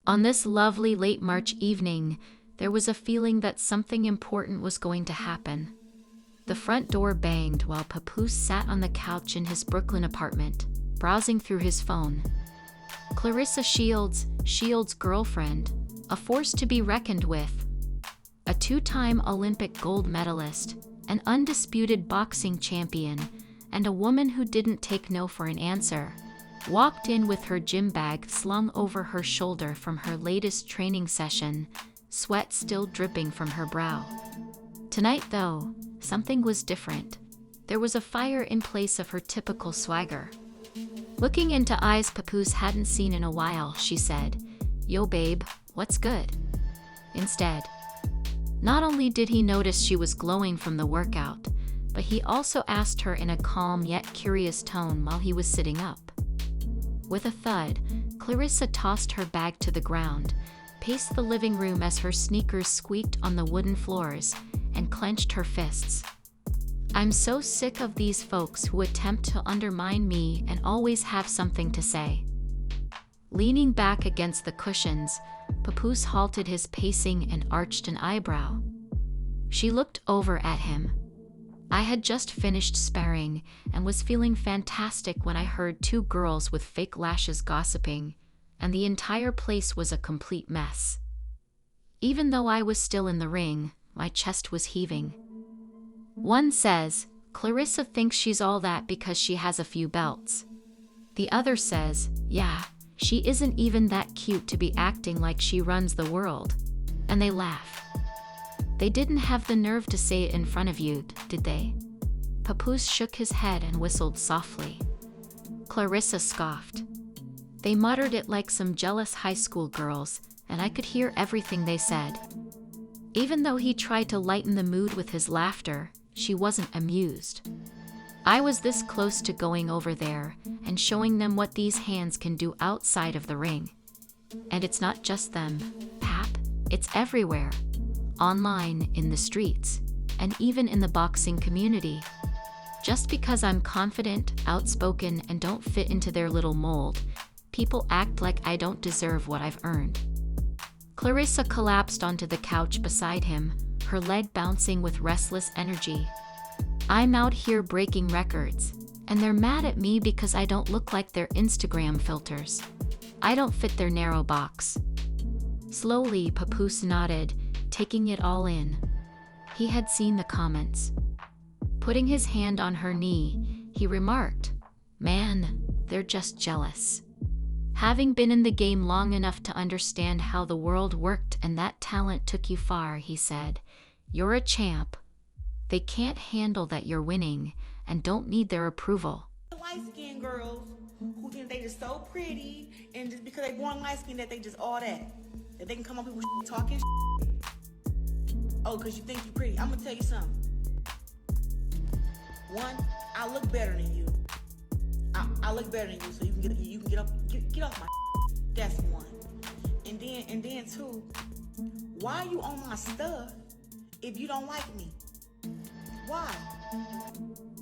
On this lovely late March evening, there was a feeling that something important was going to happen. The front door banged while Papoose sat on the couch in his Brooklyn apartment, browsing through his phone. Claressa Shields, Shields' girlfriend, a force to be reckoned with. A two-time Olympic gold medalist, an undisputed boxing champion, and a woman who didn't take no for an answer, walked in with her gym bag slung over her shoulder from her latest training session, sweat still dripping from her brow. Tonight, though, something was different. There was a fire in place of her typical swagger. Looking into eyes Papoose hadn't seen in a while, she said, "Yo babe, what's good?" Instead, not only did he notice she was glowing from the workout, but he also asked her in a calm yet curious tone while he was sitting up. With a thud, Claressa tossed her bag to the ground, paced the living room as her sneakers squeaked on the wooden floors, and clenched her fists. "I'm so sick of these folks who attempt to undermine me and always have something to say." Leaning back against the cushions, Papoose halted his pacing and arched an eyebrow. She looked over at him. "I had just finished sparring and was feeling fantastic when I heard two girls with fake lashes gossiping, and the entire place was a complete mess. Even though I was still in the ring, my chest was heaving. One says, Claressa thinks she's all that because she has a few belts. The other says, yeah, she isn't even that cute to be acting like she runs the world. And they laugh. They didn't have the nerve to say it in front of you, did they?" Papoose shook his head and whistled softly. Claressa scoffed. "They muttered it like some jealous high school girls, and I could hear everything they said." Even though he tried to lighten the mood with his laughter, she wasn't amused. "I was this close to going over there and showing them what these hands can do outside of the ring. And it's not just them, Pap, it's everywhere. Online, in the streets, and even in the boxing community. Just because I'm confident, outspoken, and don't fit into their little mold, people act like I don't deserve what I've earned." Claressa collapsed onto the couch beside him, her leg bouncing with restless energy. "I'm out here breaking records, and they're mad at me because I don't look like their Instagram filters. I don't fit their narrow box." Slowly, Papoose nodded, taking it all in. He had seen the comments. Putting his hand on her knee, he remarked, "Man, they're just jealous. Having been in the game long enough to understand how the world worked and that talent took you far," he said, "you're a champ. They can't handle that you're winning and don't need their approval." Light-skinned girls who think they just so pretty and just because they born light-skinned that they just all that. That they can come on people talking oh, because you think you're pretty. I'm going to tell you something. One, I look better than you. I look better than you, so you can get off my. That's one. And then two, why are you on my stuff if you don't like me? Why?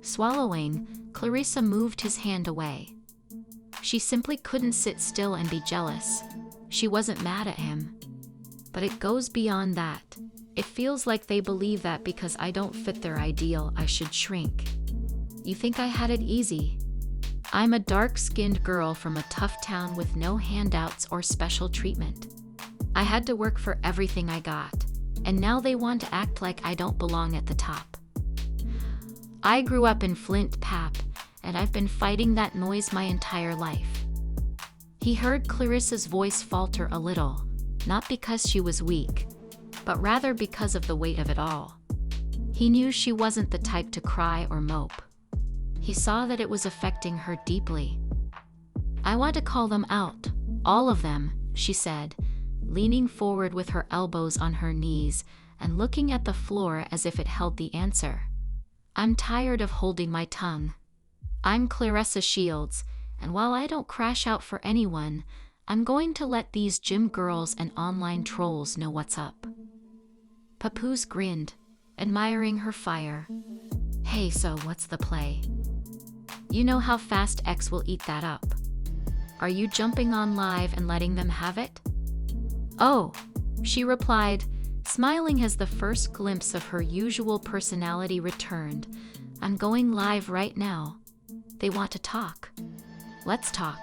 Swallowing, Claressa moved his hand away. She simply couldn't sit still and be jealous. She wasn't mad at him. But it goes beyond that. It feels like they believe that because I don't fit their ideal, I should shrink. You think I had it easy? I'm a dark-skinned girl from a tough town with no handouts or special treatment. I had to work for everything I got, and now they want to act like I don't belong at the top. I grew up in Flint, Pap, and I've been fighting that noise my entire life." He heard Claressa's voice falter a little, not because she was weak, but rather because of the weight of it all. He knew she wasn't the type to cry or mope. He saw that it was affecting her deeply. "I want to call them out, all of them," she said, leaning forward with her elbows on her knees and looking at the floor as if it held the answer. "I'm tired of holding my tongue. I'm Claressa Shields, and while I don't crash out for anyone, I'm going to let these gym girls and online trolls know what's up." Papoose grinned, admiring her fire. "Hey, so what's the play? You know how fast X will eat that up. Are you jumping on live and letting them have it?" "Oh," she replied, smiling as the first glimpse of her usual personality returned. "I'm going live right now. They want to talk. Let's talk."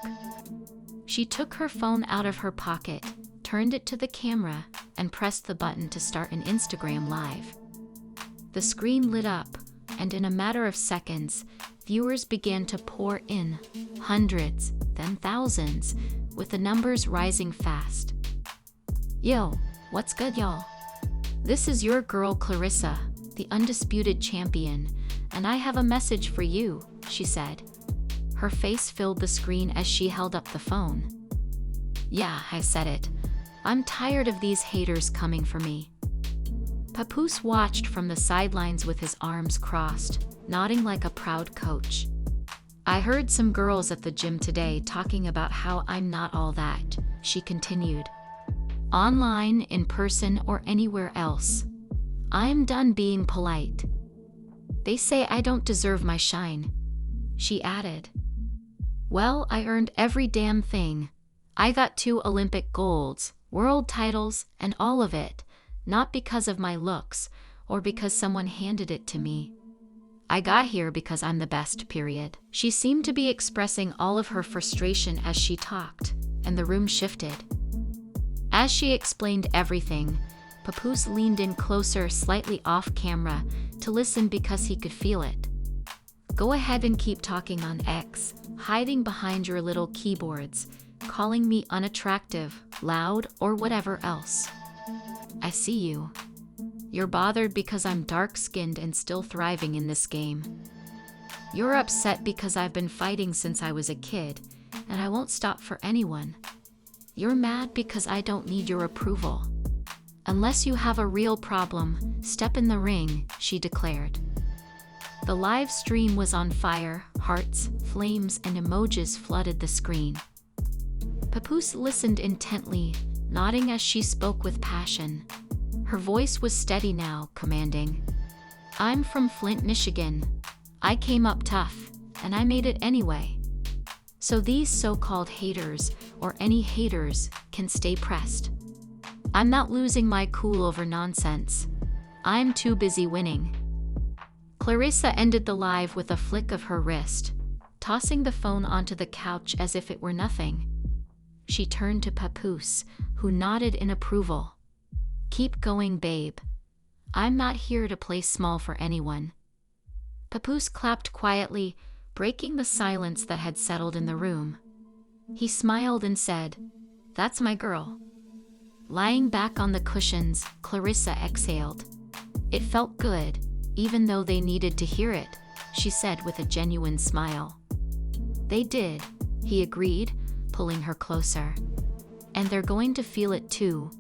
She took her phone out of her pocket, turned it to the camera, and pressed the button to start an Instagram live. The screen lit up, and in a matter of seconds, viewers began to pour in, hundreds, then thousands, with the numbers rising fast. "Yo, what's good, y'all? This is your girl Claressa, the undisputed champion, and I have a message for you," she said. Her face filled the screen as she held up the phone. "Yeah, I said it. I'm tired of these haters coming for me." Papoose watched from the sidelines with his arms crossed, nodding like a proud coach. "I heard some girls at the gym today talking about how I'm not all that," she continued. "Online, in person, or anywhere else. I'm done being polite. They say I don't deserve my shine," she added. "Well, I earned every damn thing. I got 2 Olympic golds, world titles, and all of it, not because of my looks, or because someone handed it to me. I got here because I'm the best, period." She seemed to be expressing all of her frustration as she talked, and the room shifted. As she explained everything, Papoose leaned in closer, slightly off camera, to listen because he could feel it. "Go ahead and keep talking on X, hiding behind your little keyboards, calling me unattractive, loud, or whatever else. I see you. You're bothered because I'm dark-skinned and still thriving in this game. You're upset because I've been fighting since I was a kid, and I won't stop for anyone. You're mad because I don't need your approval. Unless you have a real problem, step in the ring," she declared. The live stream was on fire. Hearts, flames, and emojis flooded the screen. Papoose listened intently, nodding as she spoke with passion. Her voice was steady now, commanding. "I'm from Flint, Michigan. I came up tough, and I made it anyway. So these so-called haters, or any haters, can stay pressed. I'm not losing my cool over nonsense. I'm too busy winning." Claressa ended the live with a flick of her wrist, tossing the phone onto the couch as if it were nothing. She turned to Papoose, who nodded in approval. "Keep going, babe. I'm not here to play small for anyone." Papoose clapped quietly, breaking the silence that had settled in the room. He smiled and said, "That's my girl." Lying back on the cushions, Claressa exhaled. "It felt good, even though they needed to hear it," she said with a genuine smile. "They did," he agreed, pulling her closer. "And they're going to feel it too.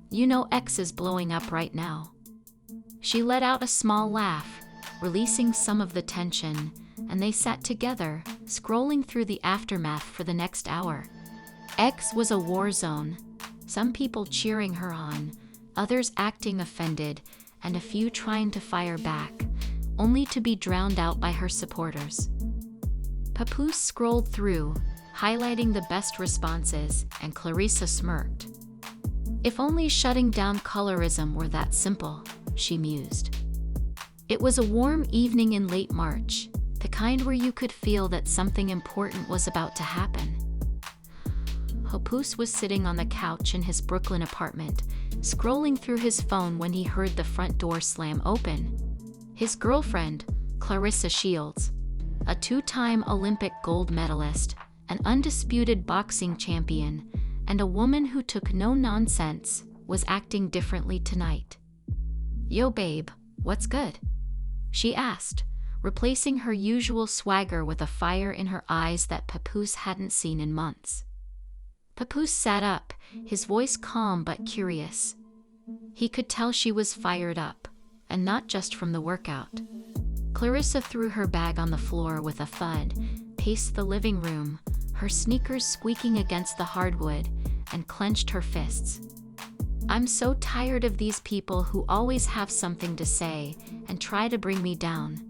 You know X is blowing up right now." She let out a small laugh, releasing some of the tension, and they sat together, scrolling through the aftermath for the next hour. X was a war zone, some people cheering her on, others acting offended, and a few trying to fire back, only to be drowned out by her supporters. Papoose scrolled through, highlighting the best responses, and Claressa smirked. "If only shutting down colorism were that simple," she mused. It was a warm evening in late March, the kind where you could feel that something important was about to happen. Papoose was sitting on the couch in his Brooklyn apartment, scrolling through his phone when he heard the front door slam open. His girlfriend, Claressa Shields, a 2-time Olympic gold medalist, an undisputed boxing champion, and a woman who took no nonsense, was acting differently tonight. "Yo, babe, what's good?" she asked, replacing her usual swagger with a fire in her eyes that Papoose hadn't seen in months. Papoose sat up, his voice calm but curious. He could tell she was fired up, and not just from the workout. Claressa threw her bag on the floor with a thud, paced the living room, her sneakers squeaking against the hardwood, and clenched her fists. "I'm so tired of these people who always have something to say and try to bring me down."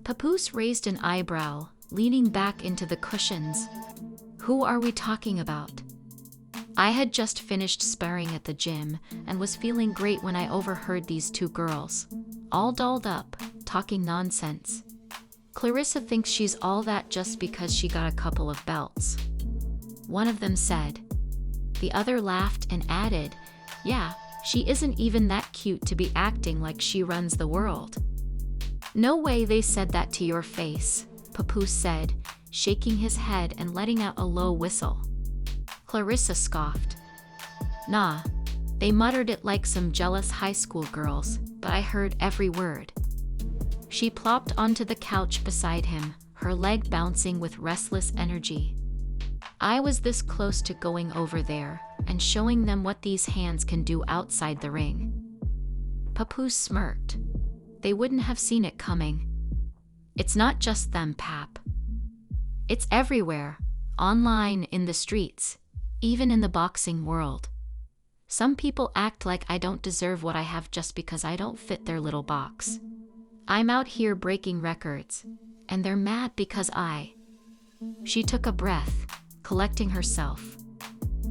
Papoose raised an eyebrow, leaning back into the cushions. "Who are we talking about?" I had just finished sparring at the gym and was feeling great when I overheard these two girls, all dolled up, talking nonsense. Claressa thinks she's all that just because she got a couple of belts, one of them said. The other laughed and added, yeah, she isn't even that cute to be acting like she runs the world. No way they said that to your face, Papoose said, shaking his head and letting out a low whistle. Claressa scoffed. Nah, they muttered it like some jealous high school girls, but I heard every word. She plopped onto the couch beside him, her leg bouncing with restless energy. I was this close to going over there and showing them what these hands can do outside the ring. Papoose smirked. They wouldn't have seen it coming. It's not just them, Pap. It's everywhere, online, in the streets, even in the boxing world. Some people act like I don't deserve what I have just because I don't fit their little box. I'm out here breaking records, and they're mad because She took a breath, collecting herself.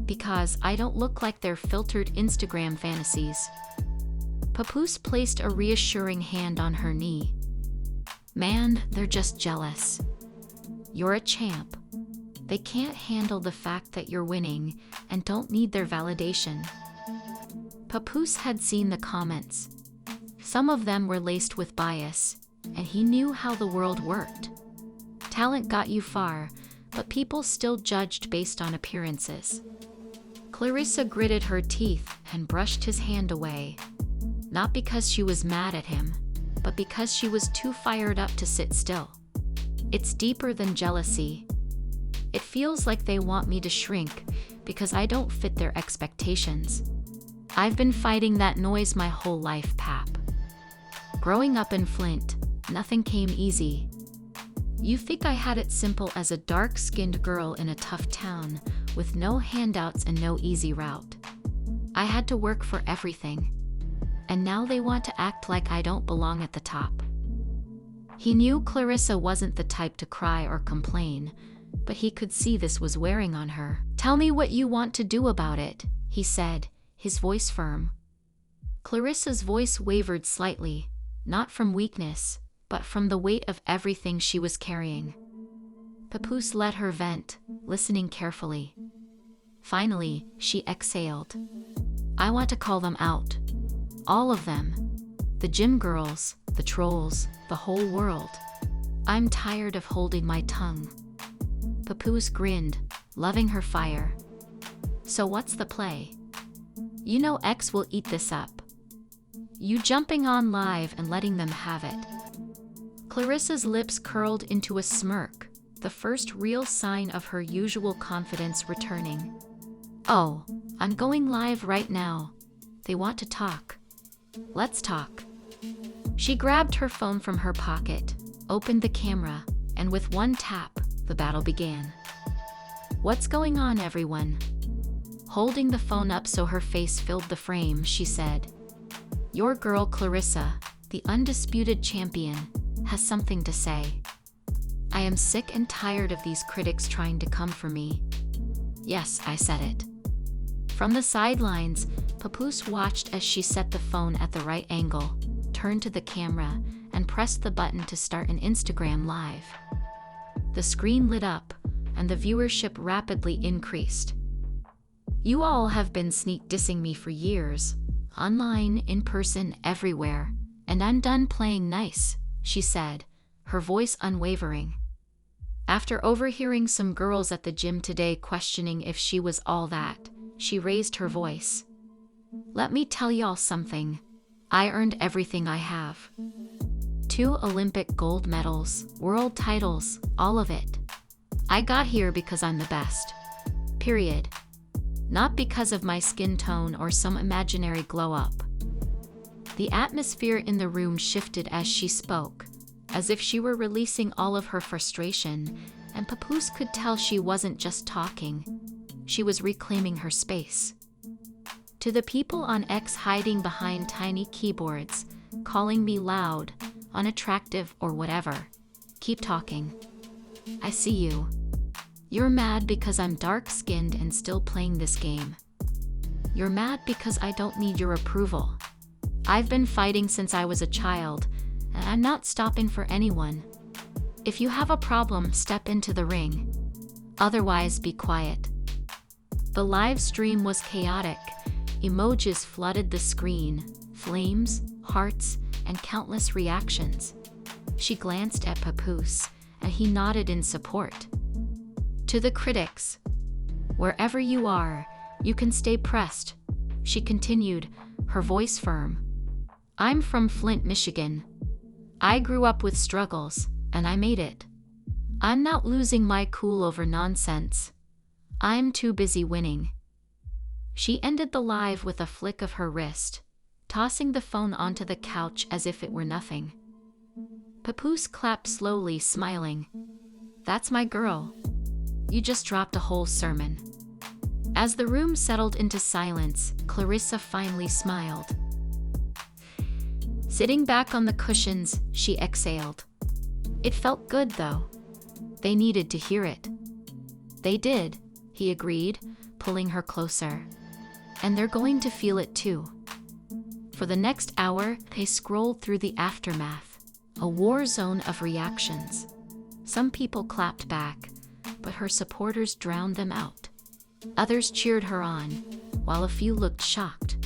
Because I don't look like their filtered Instagram fantasies. Papoose placed a reassuring hand on her knee. Man, they're just jealous. You're a champ. They can't handle the fact that you're winning and don't need their validation. Papoose had seen the comments. Some of them were laced with bias, and he knew how the world worked. Talent got you far, but people still judged based on appearances. Claressa gritted her teeth and brushed his hand away. Not because she was mad at him, but because she was too fired up to sit still. It's deeper than jealousy. It feels like they want me to shrink because I don't fit their expectations. I've been fighting that noise my whole life, Pap. Growing up in Flint, nothing came easy. You think I had it simple as a dark-skinned girl in a tough town with no handouts and no easy route. I had to work for everything. And now they want to act like I don't belong at the top. He knew Claressa wasn't the type to cry or complain, but he could see this was wearing on her. Tell me what you want to do about it, he said, his voice firm. Claressa's voice wavered slightly, not from weakness, but from the weight of everything she was carrying. Papoose let her vent, listening carefully. Finally, she exhaled. I want to call them out. All of them. The gym girls, the trolls, the whole world. I'm tired of holding my tongue. Papoose grinned, loving her fire. So what's the play? You know X will eat this up. You jumping on live and letting them have it. Claressa's lips curled into a smirk, the first real sign of her usual confidence returning. Oh, I'm going live right now. They want to talk. Let's talk. She grabbed her phone from her pocket, opened the camera, and with one tap, the battle began. What's going on, everyone? Holding the phone up so her face filled the frame, she said. Your girl Claressa, the undisputed champion, has something to say. I am sick and tired of these critics trying to come for me. Yes, I said it. From the sidelines, Papoose watched as she set the phone at the right angle, turned to the camera, and pressed the button to start an Instagram live. The screen lit up, and the viewership rapidly increased. You all have been sneak dissing me for years, online, in person, everywhere, and I'm done playing nice, she said, her voice unwavering. After overhearing some girls at the gym today questioning if she was all that, she raised her voice. Let me tell y'all something. I earned everything I have. 2 Olympic gold medals, world titles, all of it. I got here because I'm the best. Period. Not because of my skin tone or some imaginary glow up. The atmosphere in the room shifted as she spoke, as if she were releasing all of her frustration, and Papoose could tell she wasn't just talking. She was reclaiming her space. To the people on X hiding behind tiny keyboards, calling me loud, unattractive, or whatever, keep talking. I see you. You're mad because I'm dark-skinned and still playing this game. You're mad because I don't need your approval. I've been fighting since I was a child, and I'm not stopping for anyone. If you have a problem, step into the ring. Otherwise, be quiet. The live stream was chaotic. Emojis flooded the screen, flames, hearts, and countless reactions. She glanced at Papoose, and he nodded in support. To the critics, wherever you are, you can stay pressed, she continued, her voice firm. I'm from Flint, Michigan. I grew up with struggles, and I made it. I'm not losing my cool over nonsense. I'm too busy winning. She ended the live with a flick of her wrist, tossing the phone onto the couch as if it were nothing. Papoose clapped slowly, smiling. That's my girl. You just dropped a whole sermon. As the room settled into silence, Claressa finally smiled. Sitting back on the cushions, she exhaled. It felt good, though. They needed to hear it. They did, he agreed, pulling her closer. And they're going to feel it too. For the next hour, they scrolled through the aftermath, a war zone of reactions. Some people clapped back, but her supporters drowned them out. Others cheered her on, while a few looked shocked.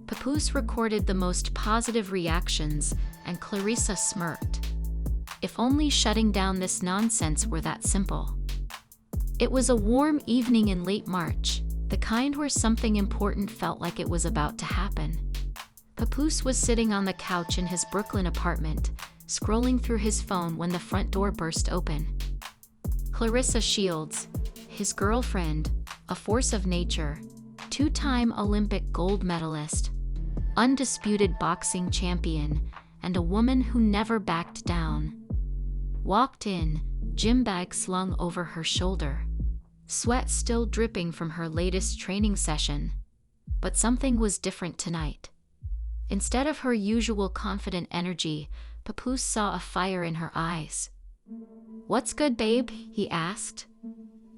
Papoose recorded the most positive reactions, and Claressa smirked. If only shutting down this nonsense were that simple. It was a warm evening in late March, the kind where something important felt like it was about to happen. Papoose was sitting on the couch in his Brooklyn apartment, scrolling through his phone when the front door burst open. Claressa Shields, his girlfriend, a force of nature, two-time Olympic gold medalist, undisputed boxing champion, and a woman who never backed down, walked in, gym bag slung over her shoulder, sweat still dripping from her latest training session. But something was different tonight. Instead of her usual confident energy, Papoose saw a fire in her eyes. What's good, babe? He asked.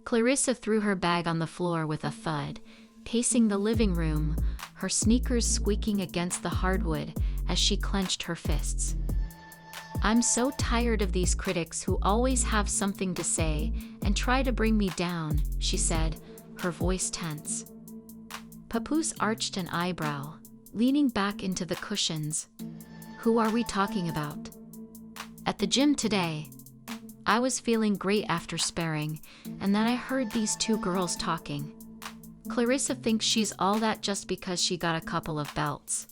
Claressa threw her bag on the floor with a thud, pacing the living room, her sneakers squeaking against the hardwood as she clenched her fists. I'm so tired of these critics who always have something to say and try to bring me down, she said, her voice tense. Papoose arched an eyebrow, leaning back into the cushions. Who are we talking about? At the gym today. I was feeling great after sparring, and then I heard these two girls talking. Claressa thinks she's all that just because she got a couple of belts.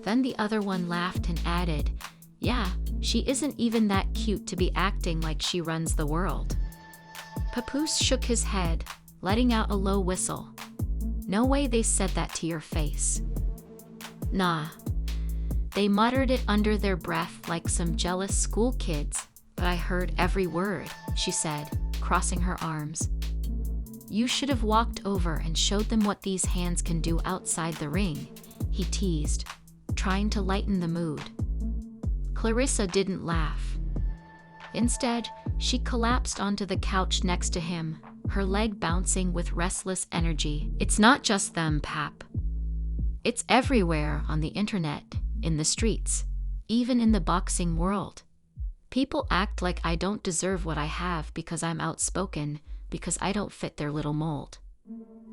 Then the other one laughed and added, yeah, she isn't even that cute to be acting like she runs the world. Papoose shook his head, letting out a low whistle. No way they said that to your face. Nah. They muttered it under their breath like some jealous school kids, but I heard every word, she said, crossing her arms. You should have walked over and showed them what these hands can do outside the ring, he teased, trying to lighten the mood. Claressa didn't laugh. Instead, she collapsed onto the couch next to him, her leg bouncing with restless energy. It's not just them, Pap. It's everywhere, on the internet, in the streets, even in the boxing world. People act like I don't deserve what I have because I'm outspoken, because I don't fit their little mold.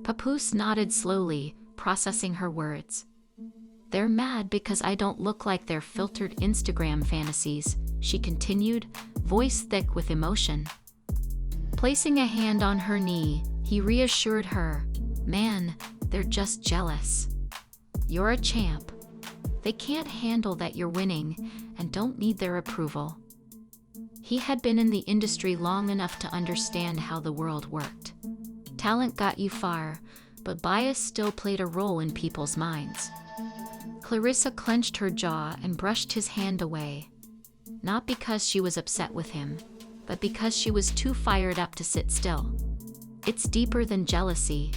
Papoose nodded slowly, processing her words. They're mad because I don't look like their filtered Instagram fantasies, she continued, voice thick with emotion. Placing a hand on her knee, he reassured her, man, they're just jealous. You're a champ. They can't handle that you're winning and don't need their approval. He had been in the industry long enough to understand how the world worked. Talent got you far, but bias still played a role in people's minds. Claressa clenched her jaw and brushed his hand away, not because she was upset with him, but because she was too fired up to sit still. It's deeper than jealousy.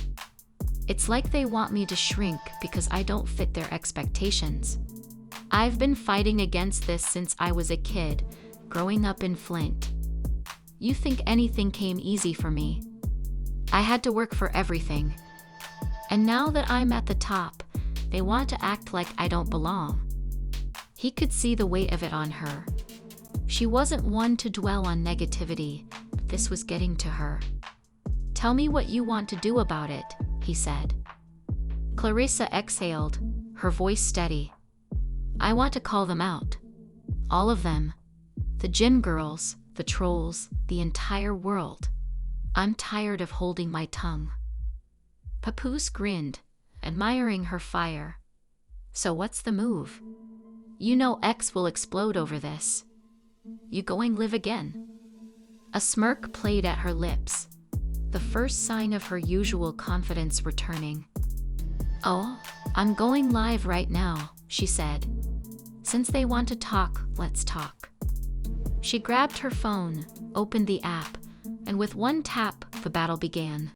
It's like they want me to shrink because I don't fit their expectations. I've been fighting against this since I was a kid, growing up in Flint. You think anything came easy for me. I had to work for everything. And now that I'm at the top, they want to act like I don't belong. He could see the weight of it on her. She wasn't one to dwell on negativity, but this was getting to her. Tell me what you want to do about it, he said. Claressa exhaled, her voice steady. I want to call them out. All of them. The gym girls, the trolls, the entire world. I'm tired of holding my tongue. Papoose grinned, admiring her fire. So what's the move? You know X will explode over this. You going live again? A smirk played at her lips, the first sign of her usual confidence returning. Oh, I'm going live right now, she said. Since they want to talk, let's talk. She grabbed her phone, opened the app, and with one tap, the battle began.